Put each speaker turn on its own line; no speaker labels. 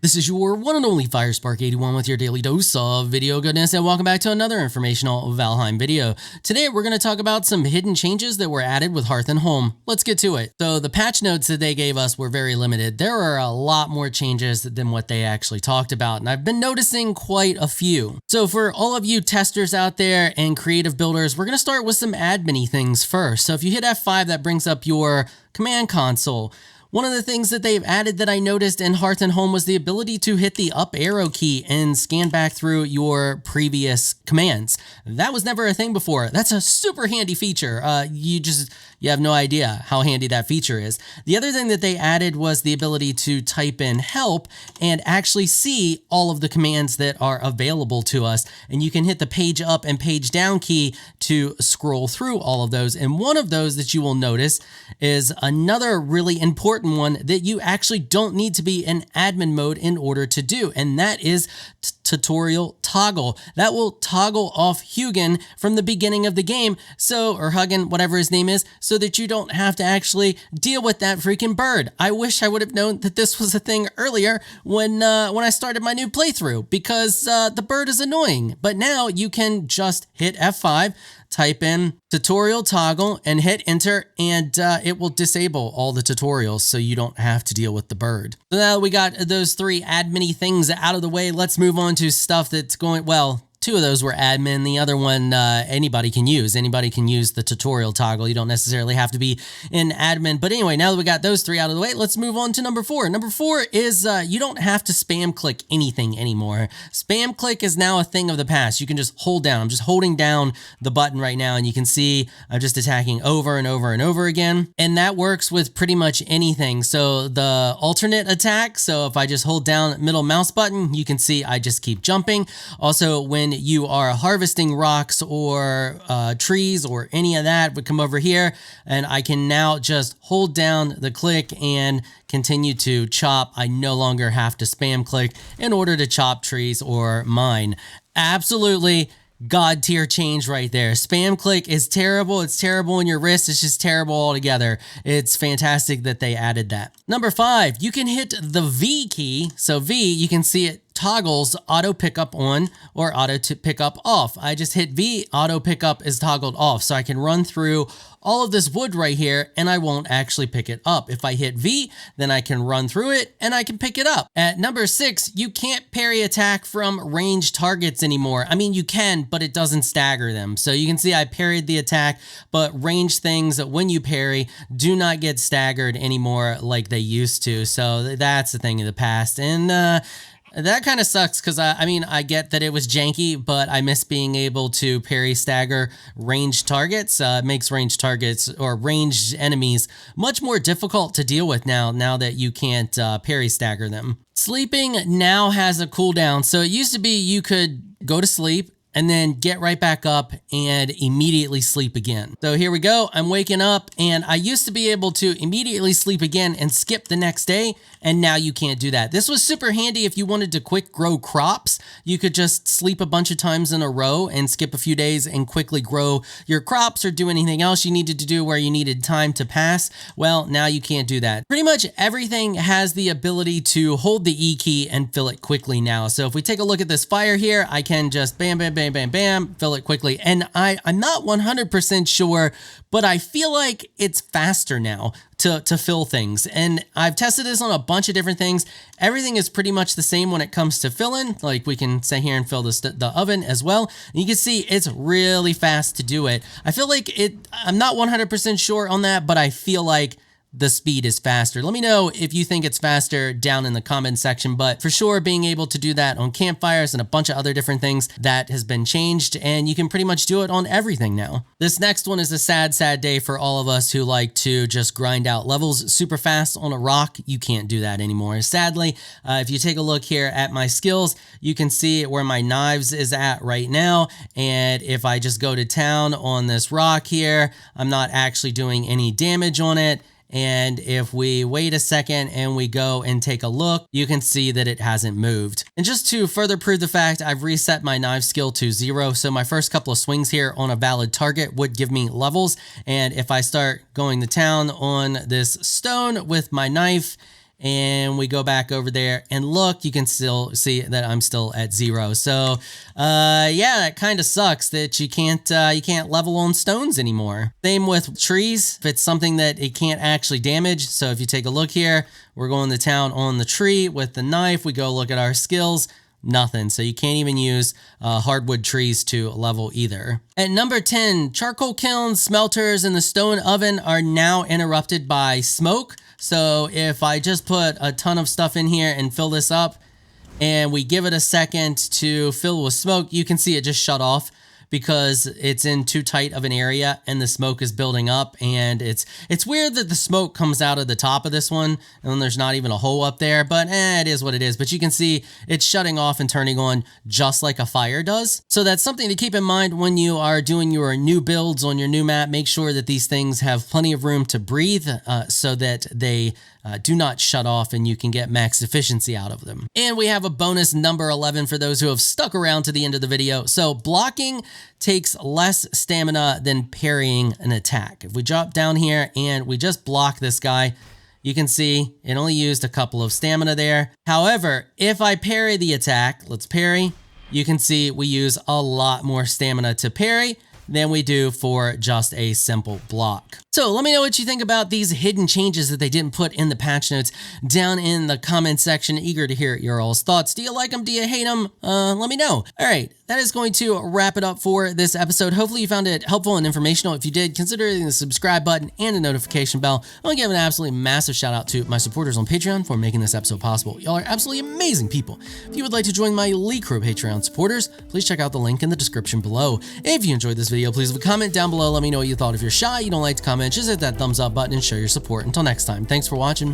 This is your one and only 𝐕𝑟𝑒Spark81 with your daily dose of video goodness, and welcome back to another informational Valheim video. Today we're going to talk about some hidden changes that were added with Hearth and Home. Let's get to it. So the patch notes that they gave us were very limited. There are a lot more changes than what they actually talked about, and I've been noticing quite a few. So for all of you testers out there and creative builders, we're going to start with some admin-y things first. So if you hit F5, that brings up your command console. One of the things that they've added that I noticed in Hearth and Home was the ability to hit the up arrow key and scan back through your previous commands. That was never a thing before. That's a super handy feature. You have no idea how handy that feature is. The other thing that they added was the ability to type in help and actually see all of the commands that are available to us. And you can hit the page up and page down key to scroll through all of those. And one of those that you will notice is another really important one that you actually don't need to be in admin mode in order to do, and that is tutorial toggle. That will toggle off 𝐸𝐽 from the beginning of the game, or 𝐸𝐽, whatever his name is, so that you don't have to actually deal with that freaking bird. I wish I would have known that this was a thing earlier when I started my new playthrough, because the bird is annoying. But now you can just hit F5, type in tutorial toggle and hit enter, and it will disable all the tutorials so you don't have to deal with the bird. So now we got those three admin-y things out of the way. Let's move on to stuff that's going, well, two of those were admin. The other one, anybody can use. Anybody can use the tutorial toggle. You don't necessarily have to be in admin. But anyway, now that we got those three out of the way, let's move on to number 4. Number 4 is you don't have to spam click anything anymore. Spam click is now a thing of the past. You can just hold down. I'm just holding down the button right now, and you can see I'm just attacking over and over and over again. And that works with pretty much anything. So the alternate attack, so if I just hold down middle mouse button, you can see I just keep jumping. Also, when you are harvesting rocks or trees or any of that, would come over here, and I can now just hold down the click and continue to chop. I no longer have to spam click in order to chop trees or mine. Absolutely God tier change right there. Spam click is terrible. It's terrible in your wrist. It's just terrible altogether. It's fantastic that they added that. Number 5, you can hit the V key. So V, you can see it toggles auto pickup on or auto pickup off. I just hit V, auto pickup is toggled off. So I can run through all of this wood right here and I won't actually pick it up. If I hit V, then I can run through it and I can pick it up. At number 6, you can't parry attack from ranged targets anymore. I mean, you can, but it doesn't stagger them. So you can see I parried the attack, but ranged things, when you parry, do not get staggered anymore like they used to. So that's the thing of the past. And that kind of sucks because I get that it was janky, but I miss being able to parry stagger ranged targets. It makes ranged targets or ranged enemies much more difficult to deal with now that you can't parry stagger them. Sleeping now has a cooldown. So it used to be you could go to sleep and then get right back up and immediately sleep again. So here we go, I'm waking up, and I used to be able to immediately sleep again and skip the next day, and now you can't do that. This was super handy if you wanted to quick grow crops. You could just sleep a bunch of times in a row and skip a few days and quickly grow your crops or do anything else you needed to do where you needed time to pass. Well, now you can't do that. Pretty much everything has the ability to hold the E key and fill it quickly now. So if we take a look at this fire here, I can just bam, bam, bam, bam, bam, fill it quickly. And I'm not 100% sure, but I feel like it's faster now to fill things. And I've tested this on a bunch of different things. Everything is pretty much the same when it comes to filling. Like we can sit here and fill the oven as well. And you can see it's really fast to do it. I feel like I'm not 100% sure on that, but I feel like the speed is faster. Let me know if you think it's faster down in the comment section, but for sure being able to do that on campfires and a bunch of other different things, that has been changed, and you can pretty much do it on everything now. This next one is a sad, sad day for all of us who like to just grind out levels super fast on a rock. You can't do that anymore. Sadly, if you take a look here at my skills, you can see where my knives is at right now, and if I just go to town on this rock here, I'm not actually doing any damage on it. And if we wait a second and we go and take a look, you can see that it hasn't moved. And just to further prove the fact, I've reset my knife skill to 0. So my first couple of swings here on a valid target would give me levels. And if I start going to town on this stone with my knife, and we go back over there and look, you can still see that I'm still at 0. So yeah, it kind of sucks that you can't level on stones anymore. Same with trees. If it's something that it can't actually damage. So if you take a look here, we're going to town on the tree with the knife. We go look at our skills. Nothing. So you can't even use hardwood trees to level either. At number 10, charcoal kilns, smelters, and the stone oven are now interrupted by smoke. So if I just put a ton of stuff in here and fill this up and we give it a second to fill with smoke, you can see it just shut off because it's in too tight of an area and the smoke is building up. And it's weird that the smoke comes out of the top of this one and there's not even a hole up there, but it is what it is. But you can see it's shutting off and turning on just like a fire does. So that's something to keep in mind when you are doing your new builds on your new map. Make sure that these things have plenty of room to breathe so that they do not shut off and you can get max efficiency out of them. And we have a bonus number 11 for those who have stuck around to the end of the video. So blocking takes less stamina than parrying an attack. If we drop down here and we just block this guy, you can see it only used a couple of stamina there. However, if I parry the attack, let's parry, you can see we use a lot more stamina to parry than we do for just a simple block. So let me know what you think about these hidden changes that they didn't put in the patch notes down in the comment section. Eager to hear your all's thoughts. Do you like them? Do you hate them? Let me know. All right, that is going to wrap it up for this episode. Hopefully you found it helpful and informational. If you did, consider hitting the subscribe button and the notification bell. I want to give an absolutely massive shout out to my supporters on Patreon for making this episode possible. Y'all are absolutely amazing people. If you would like to join my elite crew of Patreon supporters, please check out the link in the description below. If you enjoyed this video, please leave a comment down below. Let me know what you thought. If you're shy, you don't like to comment, just hit that thumbs up button and show your support. Until next time, thanks for watching.